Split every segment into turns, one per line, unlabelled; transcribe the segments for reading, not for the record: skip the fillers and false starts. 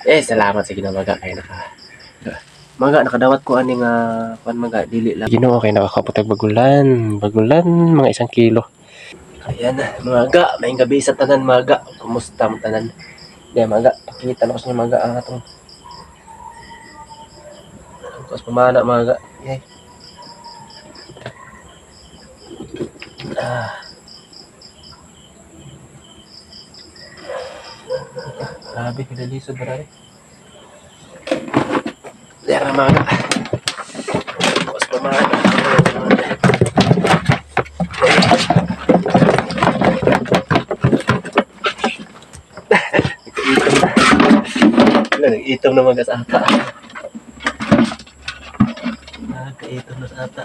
Salamat sa ginamaga kay Maga nakadawat ko ani nga kuan maga dili lang. Ginoo kay nakakaputag bagulan mga 1 kilo. Ayan na, maga, maayong gabi sa tanan maga. Kumusta mo tanan? Di maga, pakita na ko sa inyo maga ang atong tapos pamana maga. Yay. Grabe pinalisod ba rin? Dera maga. Tapos pamana. Nag-itom na magas ata. Nag-itom na sa ata.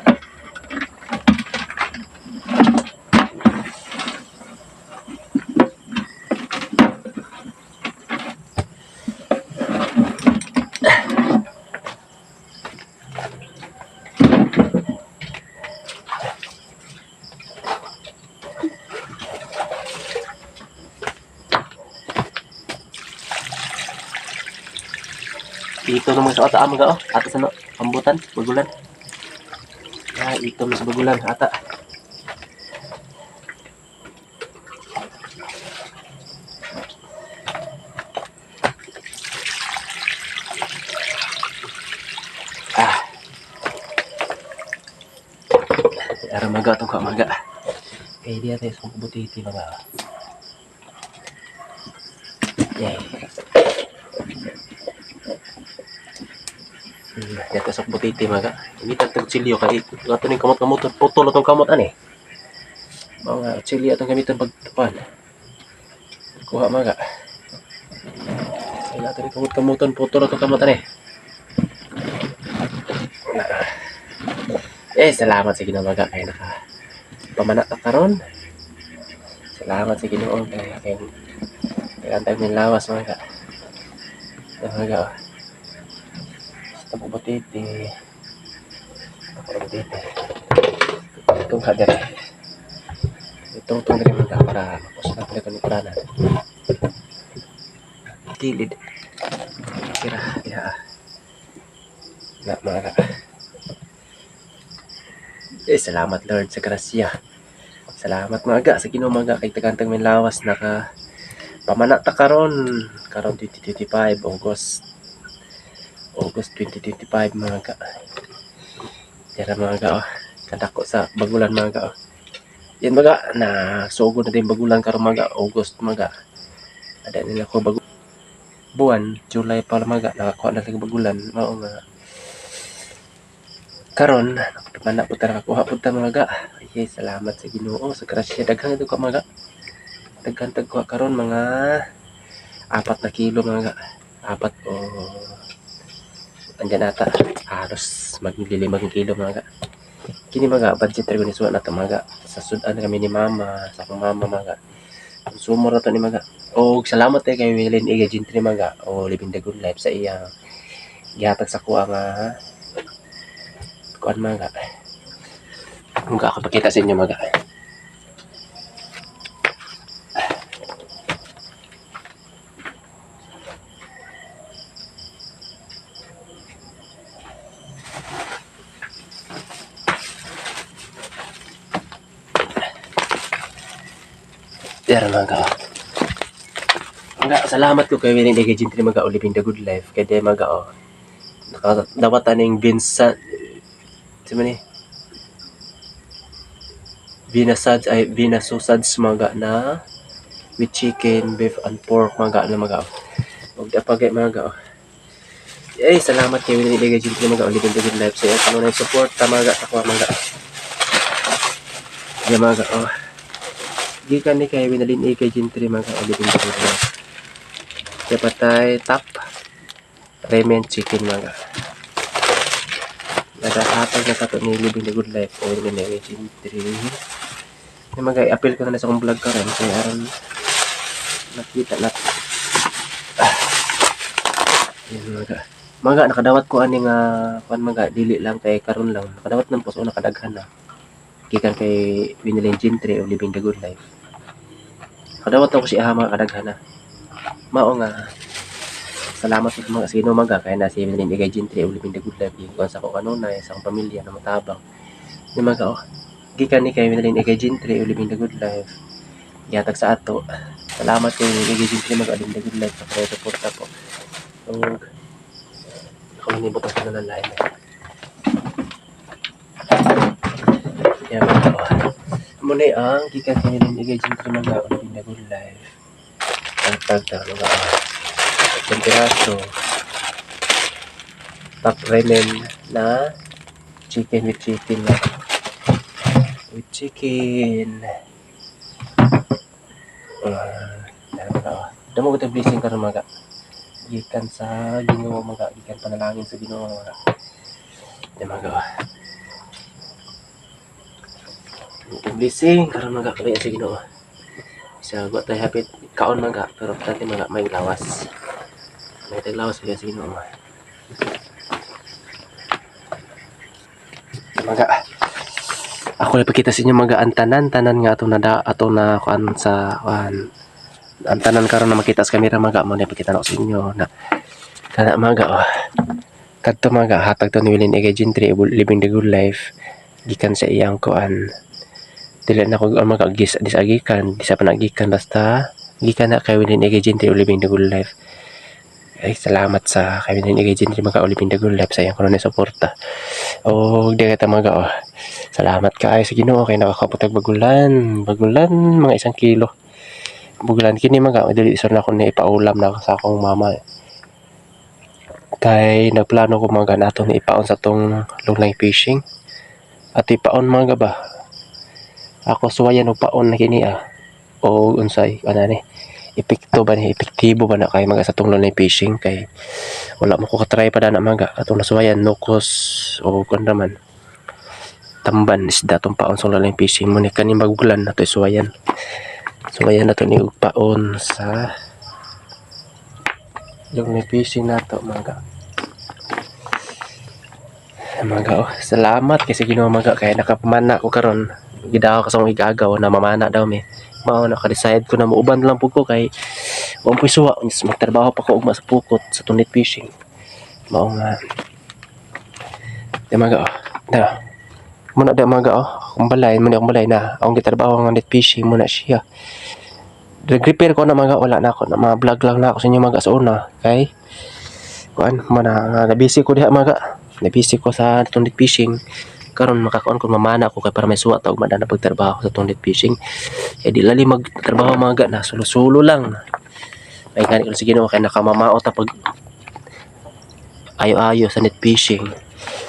Ito naman sa ata amaga oh. Ata sa no, pambutan, bagulan. Ito na sa bagulan ata. Ara maga tong kamaga. Kay dia tayo sa butiti mga. Yay. Dito sa butiti maga. Ini tagtag chilyo kay ato ning kamot-kamot putol atong kamot ani. Mga chili atong gamiton pagtupan. Kuha maga. Ay ato ning kamot-kamoton putol atong kamot ani. Salamat sa ginamaga kay pamana ta karon. Salamat sa Ginoo kay kantag ng lawas mga mga sa butiti. Itong kader. Itong diri mga para mapos na pala ni puranan. Tilid. Kira ya. Na mga salamat Lord sa grasya. Salamat mga sa Ginoo mga kay tagantang may lawas naka pamana ta karon 2025 August 2025 mga Tara mga oh. Kadako sa bagulan mga oh. Yan mga na sugo na din bagulan karon mga August mga. Ada nila ko buwan July pa mga nakakuha na lang bagulan mao nga karon pamana po ta nakakuha po ta mga. Salamat sa Ginoo sa grasya daghang ito ka mga. Daghan tag kuha karon mga 4 na kilo mga 4 o andyan ata halos mag-5 kilo mga kini mga budget rin suwa na ito mga sa sudan kami ni mama sa akong mama mga konsumo na ito ni mga o salamat tayo kay Willen Agent ni mga o Living the Good Life sa iya gihatag sa kuha nga kuan mga kung kakapakita sa inyo mga Dera mga salamat ko kay Willing Agent ni mga o Living the Good Life kay de mga o nakadawatan ning Vincent si man Vinasasads mga na with chicken, beef, and pork mga na mga huwag dapagay mga salamat kay Willing Agent ni mga o Living the Good Life sa ano na support ta mga ako mga ya mga gikan ni kay Winalin kay Gentry mga Living the Good Life kaya patay tap ramen chicken mga nadahatag na kato ni Living the Good Life o Winalin kay Gentry yung mga i-appeal ko na sa akong vlog karon kaya aron nakita natin yun mga nakadawat ko ani nga pan mga dili lang kay karon lang nakadawat ng puso nakadaghan na gikan kay Winalin Gentry o Living the Good Life kadawat ako si Aha mga kadaghan na mao nga salamat po mga sino mga kaya na si Evelyn Igay Gentry uli pinda good life yung sa ko kanunay sa akong pamilya na matabang ni mga gikan ni kay Evelyn Igay Gentry uli pinda good life yatag sa ato salamat kay Igay Gentry mga uli pinda good life sa kaya suporta po ug ako ni butas na lalay ya mga muna ang gikan kay Evelyn Igay Gentry mga uli pinda good life tagtag mga temperaso top ramen na chicken with chicken na with chicken damo ko blessing karon mga gikan sa Ginoo mga gikan panalangin sa Ginoo mga mga blessing karon mga kaya sa Ginoo sa wa tay hapit kaon mga pero dati mga may lawas kaya sa Ginoo mga ako na pakita sa inyo mga antanan nga ato na kuan sa kuan antanan karon na makita sa camera mga mo na pakita na ko sa inyo na kana mga kadto mga hatag to ni Evelyn Igay Gentry living the good life gikan sa iyang kuan dili na ko mga disagikan di sa panagikan basta gikan na kay Evelyn Igay Gentry living the good life ay salamat sa kay Evelyn Igay Gentry mga living the good life sa iyang kuno ni suporta o di kita mga salamat kaayo sa Ginoo kay nakakaputag bagulan mga 1 kilo bugulan kini mga dili isor na ko ni ipaulam na sa akong mama kay nagplano ko mga nato ni ipaon sa tong long line fishing at ipaon mga ba ako suwayan og paon na kini o unsay ni epektibo ba na kay mga sa tong long line fishing kay wala mo ko katry pa na mga atong nasuwayan nokos o kun naman tamban isda tong paon sa long line fishing mo ni kani bagulan nato suwayan na to ni paon sa long line fishing nato mga salamat kasi Ginoo mga kay nakapamana ko karon gidaw ka sa akong igagaw na mamana daw mi mao naka-decide ko na muuban lang pud ko kay wa po suwa magtrabaho pa ko ugma sa pukot sa tunit fishing mao nga mga na muna da mga akong balay na akong gitrabaho nga net fishing muna siya nag-repair ko na mga wala na ako na mga vlog lang na ako sa inyo mga sa una kay kuan mana nabisi ko diha mga nabisi ko sa tunit fishing karon makakaon ko mamana ko kay para may suwa tawag madana pagtrabaho sa tunit fishing kay di lali magtrabaho mga na sulo-sulo lang may gani ko sige no kay nakamamao ta pag ayo-ayo sa net fishing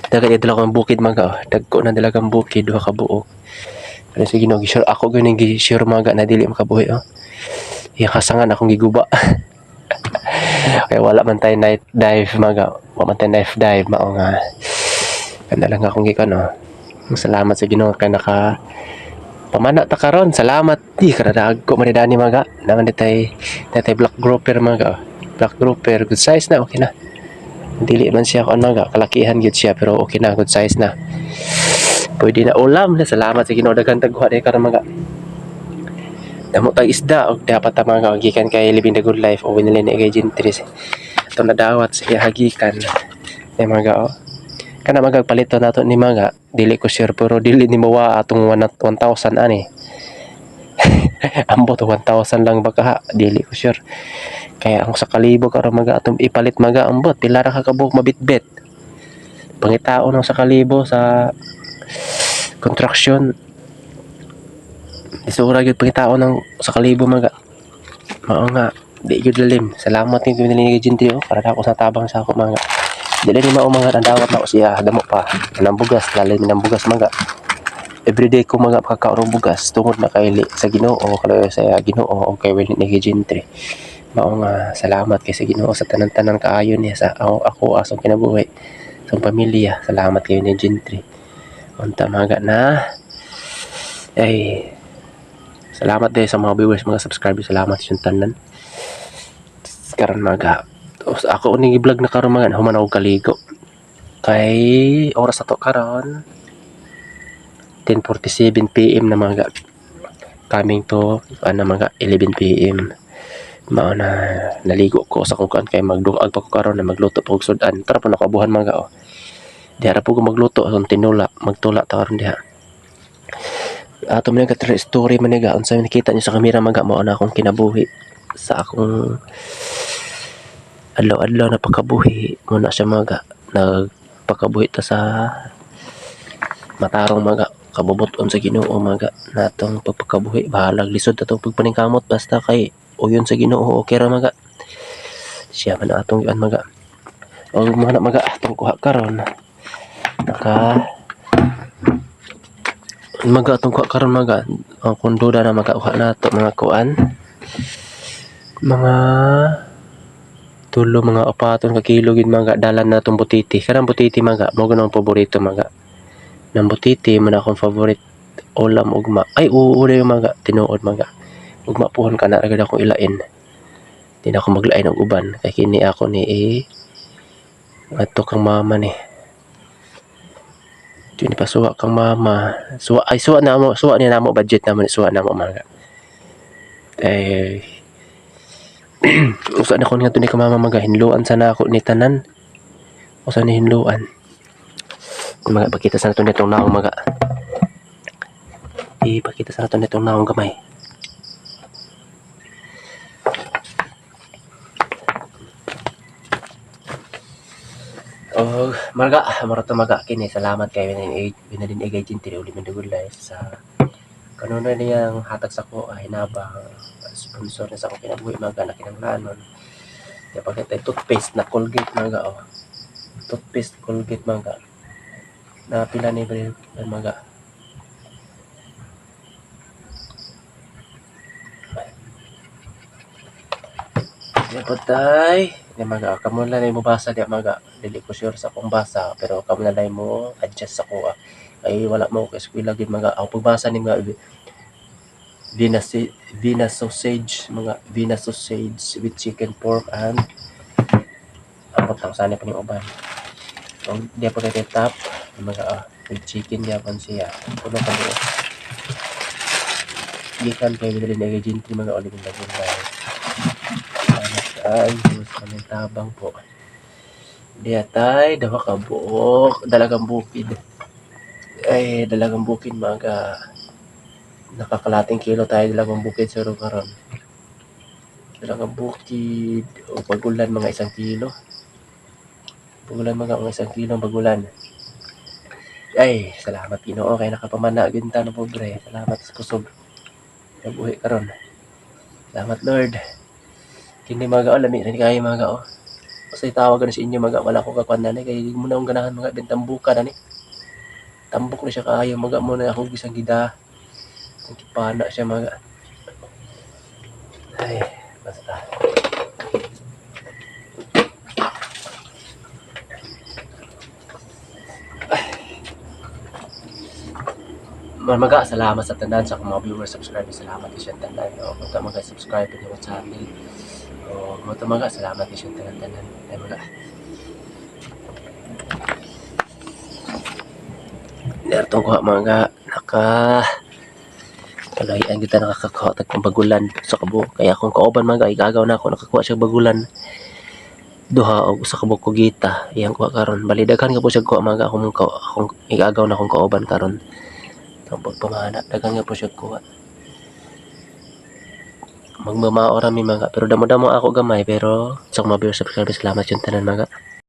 dagat idala ko ang bukid mga dagko na dalagang bukid duha ka buok ano sige no gisure ako ganing gisure mga na dili makabuhi iya kasangan akong giguba kaya wala man tayo night dive mga wala man tayo knife dive mao nga kanda lang akong gikan salamat sa Ginoo kay naka pamana ta karon salamat di kada ko manidani mga naman tay black grouper mga black grouper good size na okay na dili man siya ko mga kalakihan gyud siya pero okay na good size na pwede na ulam na salamat sa Ginoo daghan tagkuha day karon mga damo tag isda og dapat ta mga gikan kay living the good life o Evelyn Igay Gentry ito na dawat sa ihagikan ay mga kana magagpalito nato ni mga dili ko sure pero dili ni mawa atong 1,000 ani ambot 1,000 lang baka dili ko sure kaya ang sa kalibo karon mga atong ipalit mga ambot pila ra ka kabuok mabitbit pangitaon ang sa kalibo sa construction isura gyud pangitaon ng sa kalibo mga mao nga di gyud lalim salamat ni Evelyn Igay Gentry para ako sa tabang sa ako mga dili ni mao mga andawat na ko siya damo pa nang bugas lalim nang bugas mga everyday ko mga makakaon bugas tungod na kay sa Ginoo kalayo sa Ginoo o kay Evelyn Igay Gentry mao nga salamat kay sa Ginoo sa tanan-tanan kaayo niya sa ako asong kinabuhi sa pamilya salamat kay Evelyn Gentry unta mga na ay salamat din sa mga viewers mga subscribers salamat sa tanan karon mga ako uning i-vlog na karon mga human og kaligo kay oras ato karon 10:47 PM na mga coming to mga 11 PM mao na naligo ko sa kukan kay magdungag pa ko karon na magluto pa og sudan tara pa nakabuhan mga oh. Diha po ko magluto ang tinula magtula ta karon diha. Ato man ka story man nga unsa nakita niyo sa kamera mga mao na akong kinabuhi sa akong adlaw-adlaw na pagkabuhi mo na siya mga nagpakabuhi ta sa matarong mga kabubuton sa Ginoo mga natong pagpakabuhi bahalag lisod atong pagpaningkamot basta kay uyon sa Ginoo okay ra mga siya man atong yuan mga o mga mga atong kuha karon naka mga atong kuha karon mga ang kunduda na makakuha nato mga kuan mga tulo mga upaton ka kilo gid mga dalan natong butiti karang butiti mga mo gud ang paborito mga ng butiti man akong favorite ulam ugma ay uure mga tinuod mga ugma puhon kana ra gid ako ilain di na ako maglain og uban kay kini ako ni ato kang mama ni di pa suwa kang mama suwa ni namo budget naman suwa namo mga usa na ko nga to ni ka mama mga hinluan sana ako ni tanan usa ni hinluan mga pakita sa nato nitong naong mga ipakita sa nato nitong naong gamay oh marga marato maga kini salamat kay binalin igay jinti uli mandugulay sa kanunay niyang hatag sa ko ay nabang sponsor na sa akong kinabuhi mga na kinanglanon kaya pagkatay toothpaste na Colgate mga oh toothpaste Colgate mga na pila ni mga ya patay ni mga kamo na mo basa di mga dili ko sure sa akong basa pero kamo na lay mo adjust sa ko ay wala mo kay eskwela gid mga ako pagbasa ni mga Vina sausage mga Vina sausage with chicken pork and apot lang sana pa ni uban so di pa kay top mga with chicken yapan siya puno ka mo gikan kay dili na gid mga olive na ay gusto tabang po diya tay dawa ka buok dalagang bukid ay dalagang bukid mga nakakalating kilo tayo dalagang bukid suro karon dalagang bukid o pagulan mga 1 kilo pagulan mga 1 kilo pagulan ay salamat Ginoo kay nakapamana gyud ta no pobre salamat sa kusog nabuhi karon salamat Lord kini mga lami rin kay mga Kasi tawag na sa inyo mga wala ko kakuan na kay mo na akong ganahan mga bentambuka na ni. Tambok na siya kaayo mga mo na ako gisang gida. Kung kipana siya mga. Ay, basta. Maga salamat sa tanan sa mga viewers, subscribers, salamat sa tanan. O kung mga subscribe niyo sa channel. O mga salamat sa tanan. Ay mga. Nertong ko mga kalahian kita nakakakuha tag bagulan sa kabo. Kaya kung kauban mga igagaw na ako nakakuha siya bagulan. Duha og usa ka buko gita iyang kuha karon. Balidaghan nga po siya kuha mga akong igagaw na akong kauban karon. Tampot pamana dagang nga po siya kuha. Magmamao rami mga pero damo-damo ako gamay pero sa mga viewers subscribers salamat yung tanan mga.